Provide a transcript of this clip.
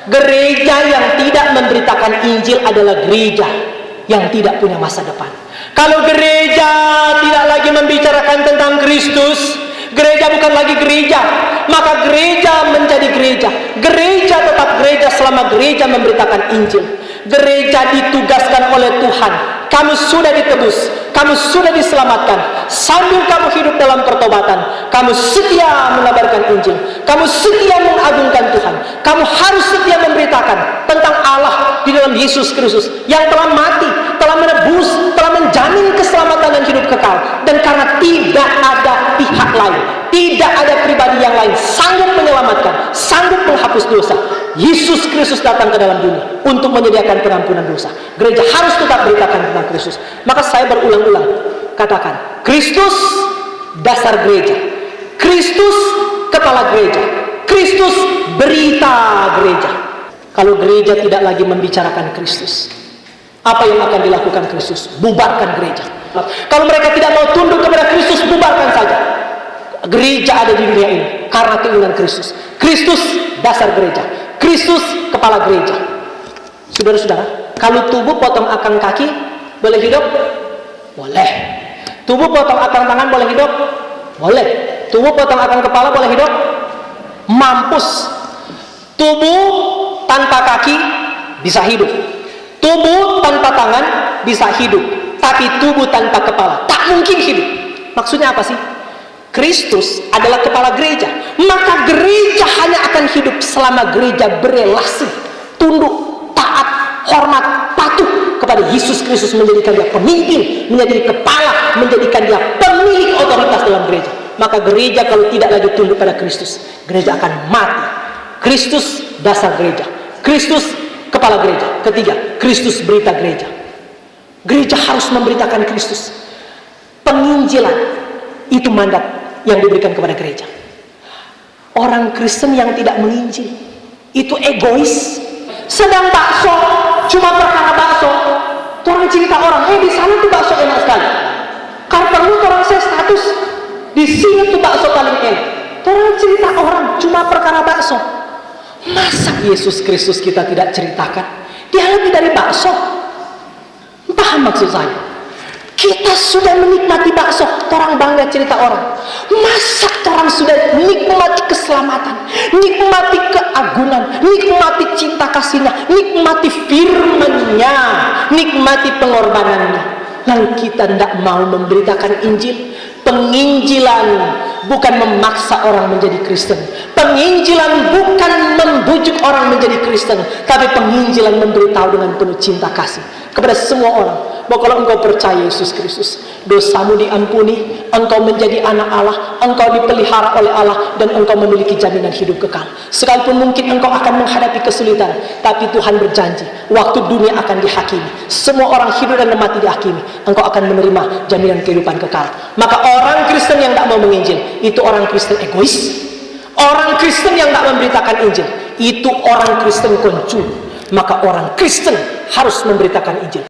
Gereja yang tidak memberitakan Injil adalah gereja yang tidak punya masa depan. Kalau gereja tidak lagi membicarakan tentang Kristus, gereja bukan lagi gereja, maka gereja menjadi gereja. Gereja tetap gereja selama gereja memberitakan Injil. Gereja ditugaskan oleh Tuhan. Kamu sudah ditebus, kamu sudah diselamatkan. Sambil kamu hidup dalam pertobatan, kamu setia mengabarkan Injil, kamu setia mengagungkan Tuhan. Kamu harus setia memberitakan tentang Allah di dalam Yesus Kristus yang telah mati, telah menebus, telah menjamin keselamatan dan hidup kekal. Dan karena tidak ada pihak lain, tidak ada pribadi yang lain sanggup menyelamatkan, sanggup menghapus dosa, Yesus Kristus datang ke dalam dunia untuk menyediakan pengampunan dosa. Gereja harus tetap beritakan tentang Kristus. Maka saya berulang-ulang katakan, Kristus dasar gereja, Kristus kepala gereja, Kristus berita gereja. Kalau gereja tidak lagi membicarakan Kristus, apa yang akan dilakukan Kristus? Bubarkan gereja. Kalau mereka tidak mau tunduk kepada Kristus, bubarkan saja. Gereja ada di dunia ini karena keinginan Kristus. Kristus dasar gereja, Kristus kepala gereja. Saudara-saudara, kalau tubuh potong akang kaki boleh hidup? Boleh. Tubuh potong akang tangan boleh hidup? Boleh. Tubuh potong akang kepala boleh hidup? Mampus. Tubuh tanpa kaki bisa hidup, tubuh tanpa tangan bisa hidup, tapi tubuh tanpa kepala tak mungkin hidup. Maksudnya apa sih? Kristus adalah kepala gereja, maka gereja hanya akan hidup selama gereja berelasi, tunduk, taat, hormat, patuh kepada Yesus Kristus, menjadikan dia pemimpin, menjadi kepala, menjadikan dia pemilik otoritas dalam gereja. Maka gereja kalau tidak lagi tunduk pada Kristus, gereja akan mati. Kristus dasar gereja, Kristus kepala gereja. Ketiga, Kristus berita gereja. Gereja harus memberitakan Kristus. Penginjilan itu mandat yang diberikan kepada gereja. Orang Kristen yang tidak menginjil itu egois. Sedang bakso cuma perkara bakso, orang cerita orang, di sana tuh bakso enak sekali. Karena perlu orang saya status di sini tuh bakso paling enak. Orang cerita orang cuma perkara bakso. Masa Yesus Kristus kita tidak ceritakan? Dia lebih dari bakso. Paham maksud saya? Kita sudah menikmati bakso, orang bangga cerita orang. Masa orang sudah nikmati keselamatan, nikmati keagungan, nikmati cinta kasihnya, nikmati firman-Nya, nikmati pengorbanannya, lalu kita tidak mau memberitakan Injil? Penginjilan bukan memaksa orang menjadi Kristen. Penginjilan bukan membujuk orang menjadi Kristen, tapi penginjilan memberitahu dengan penuh cinta kasih kepada semua orang bahwa kalau engkau percaya Yesus Kristus, dosamu diampuni, engkau menjadi anak Allah, engkau dipelihara oleh Allah, dan engkau memiliki jaminan hidup kekal. Sekalipun mungkin engkau akan menghadapi kesulitan, tapi Tuhan berjanji waktu dunia akan dihakimi, semua orang hidup dan mati dihakimi, engkau akan menerima jaminan kehidupan kekal. Maka orang Kristen yang tidak mau menginjil itu orang Kristen egois. Orang Kristen yang tidak memberitakan Injil itu orang Kristen koncul. Maka orang Kristen harus memberitakan Injil.